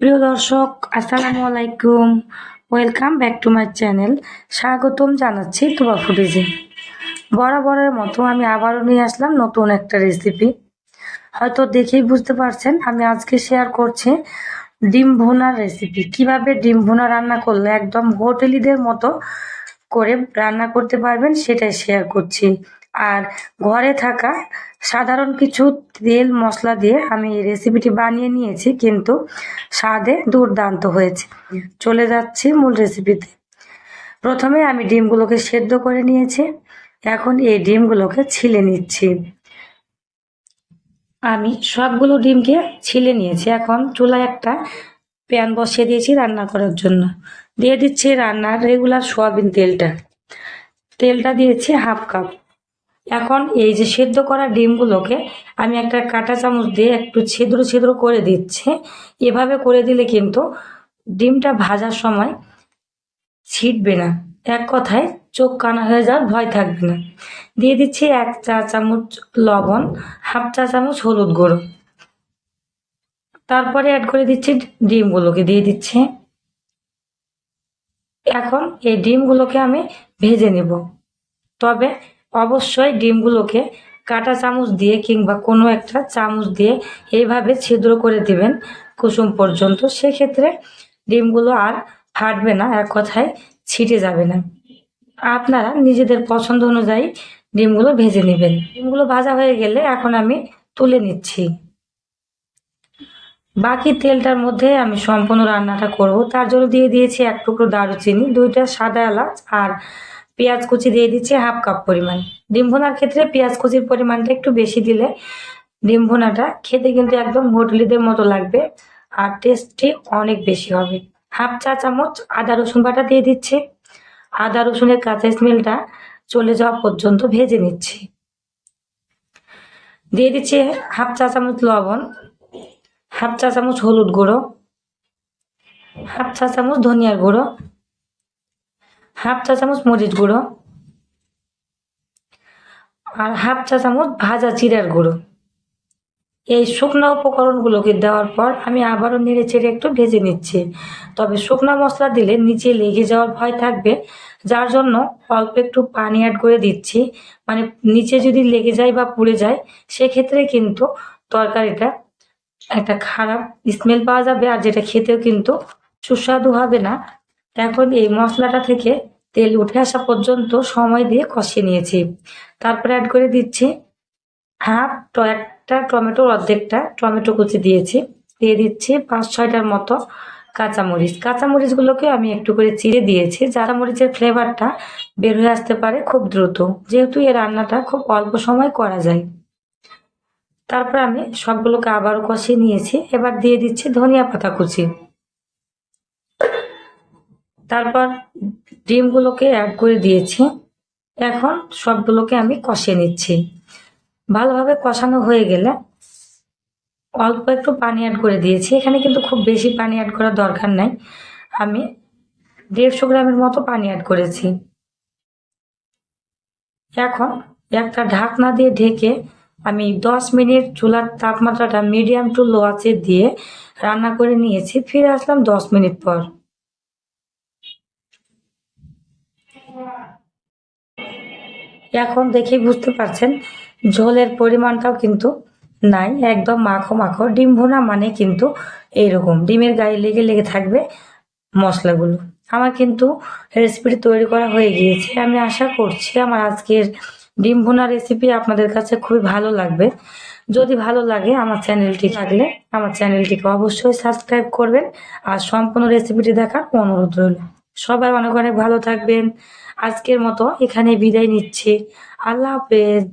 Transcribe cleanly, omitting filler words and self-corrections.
প্রিয় দর্শক, আসসালামু আলাইকুম। Welcome back to my channel. স্বাগতম জানাচ্ছি তুবা ফুটেজে। বরাবরের মতো আমি আবারও নিয়ে আসলাম নতুন একটা রেসিপি। হয়তো দেখেই বুঝতে পারছেন আমি আজকে শেয়ার করছি ডিম ভুনার রেসিপি। কিভাবে ডিম ভুনা রান্না করলে একদম হোটেলিদের মতো করে রান্না করতে পারবেন সেটাই শেয়ার করছি। আর ঘরে থাকা সাধারণ কিছু তেল মশলা দিয়ে আমি এই রেসিপিটি বানিয়ে নিয়েছি, কিন্তু স্বাদে দুর্দান্ত হয়েছে। চলে যাচ্ছি মূল রেসিপিতে। প্রথমে আমি ডিমগুলোকে সেদ্ধ করে নিয়েছি। এখন এই ডিমগুলোকে ছিলে নিচ্ছি। আমি সবগুলো ডিমকে ছিলে নিয়েছি। এখন চুলায় একটা প্যান বসিয়ে দিয়েছি রান্না করার জন্য। দিয়ে দিচ্ছি রান্নার রেগুলার সয়াবিন তেলটা দিয়েছি হাফ কাপ। এখন এই যে সেদ্ধ করা ডিমগুলোকে আমি একটা কাঁটা চামচ দিয়ে একটু ছিদ্র ছিদ্র করে দিচ্ছি। এভাবে করে দিলে কিন্তু ডিমটা ভাজার সময় ছিটবে না, এক কথায় চোখ কানা হয়ে যাওয়ার ভয় থাকবে না। দিয়ে দিচ্ছি 1 চা চামচ লবণ, হাফ চা চামচ হলুদ গুঁড়ো। তারপরে অ্যাড করে দিচ্ছি ডিমগুলোকে দিয়ে দিচ্ছি। এখন এই ডিমগুলোকে আমি ভেজে নেব। তবে অবশ্যই ডিমগুলোকে কাঁটা চামচ দিয়ে কিংবা কোনো একটা চামচ দিয়ে এইভাবে ছিদ্র করে দিবেন কুসুম পর্যন্ত। সেক্ষেত্রে ডিমগুলো আর ফাটবে না, এক কথায় ছিটে যাবে না। আপনারা নিজেদের পছন্দ অনুযায়ী ডিমগুলো ভেজে নেবেন। ডিমগুলো ভাজা হয়ে গেলে এখন আমি তুলে নিচ্ছি। বাকি তেলটার মধ্যে আমি সম্পূর্ণ রান্নাটা করব। তার জন্য দিয়ে দিয়েছি 1 টুকরো দারুচিনি, 2টা সাদা এলাচ আর পেঁয়াজ কুচি দিয়ে দিচ্ছি হাফ কাপ পরিমাণ। ডিম ভুনার ক্ষেত্রে পেঁয়াজ কুচির পরিমাণটা একটু বেশি দিলে ডিম ভুনাটা খেতে কিন্তু একদম হোটেলিদের মতো লাগবে আর টেস্টি অনেক বেশি হবে। হাফ চা চামচ আদা রসুন বাটা দিয়ে দিচ্ছি। আদা রসুনের কাঁচা স্মেলটা চলে যাওয়া পর্যন্ত ভেজে নিচ্ছি। দিয়ে দিচ্ছি হাফ চা চামচ লবণ, হাফ চা চামচ হলুদ গুঁড়ো, হাফ চা চামচ ধনিয়ার গুঁড়ো, হাফ চা চামচ মরিচ গুঁড়ো আর হাফ চা চামচ ভাজা জিরার গুঁড়ো। এই শুকনো উপকরণগুলোকে দেওয়ার পর আমি আবারও নেড়ে চেড়ে একটু ভেজে নিচ্ছি। তবে শুকনো মশলা দিলে নিচে লেগে যাওয়ার ভয় থাকবে, যার জন্য অল্প একটু পানি অ্যাড করে দিচ্ছি। মানে নিচে যদি লেগে যায় বা পুড়ে যায় সেক্ষেত্রে কিন্তু তরকারিটা একটা খারাপ স্মেল পাওয়া যাবে আর যেটা খেতেও কিন্তু সুস্বাদু হবে না। এখন এই মশলাটা থেকে তেল উঠে আসা পর্যন্ত সময় দিয়ে কষিয়ে নিয়েছি। তারপরে অ্যাড করে দিচ্ছি একটা টমেটোর অর্ধেকটা টমেটো কুচি দিয়েছি। দিয়ে দিচ্ছি 5-6টার মতো কাঁচামরিচ। কাঁচামরিচগুলোকে আমি একটু করে চিড়ে দিয়েছি, যারা মরিচের ফ্লেভারটা বের হয়ে আসতে পারে খুব দ্রুত, যেহেতু এই রান্নাটা খুব অল্প সময় করা যায়। তারপর আমি সবগুলোকে আবারও কষিয়ে নিয়েছি। এবার দিয়ে দিচ্ছি ধনিয়া পাতা কুচি। তারপর ডিমগুলোকে অ্যাড করে দিয়েছি। এখন সবগুলোকে আমি কষিয়ে নিচ্ছি। ভালোভাবে কষানো হয়ে গেলে অল্প একটু পানি অ্যাড করে দিয়েছি। এখানে কিন্তু খুব বেশি পানি অ্যাড করার দরকার নাই। আমি 150 গ্রামের মতো পানি অ্যাড করেছি। এখন একটা ঢাকনা দিয়ে ঢেকে আমি 10 মিনিট চুলার তাপমাত্রাটা মিডিয়াম টু লো আঁচে দিয়ে রান্না করে নিয়েছি। ফিরে আসলাম 10 মিনিট পর। এখন দেখেই বুঝতে পারছেন ঝোলের পরিমাণটাও কিন্তু নাই, একদম মাখো মাখো। ডিম ভুনা মানে কিন্তু এইরকম ডিমের গায়ে লেগে লেগে থাকবে মশলাগুলো। আমার কিন্তু রেসিপিটি তৈরি করা হয়ে গিয়েছে। আমি আশা করছি আমার আজকের ডিম ভুনা রেসিপি আপনাদের কাছে খুবই ভালো লাগবে। যদি ভালো লাগে আমার চ্যানেলটিকে অবশ্যই সাবস্ক্রাইব করবেন আর সম্পূর্ণ রেসিপিটি দেখার অনুরোধ রইল। সবাই অনেক অনেক ভালো থাকবেন। আজকের মতো এখানে বিদায় নিচ্ছি। আল্লাহ হাফেজ।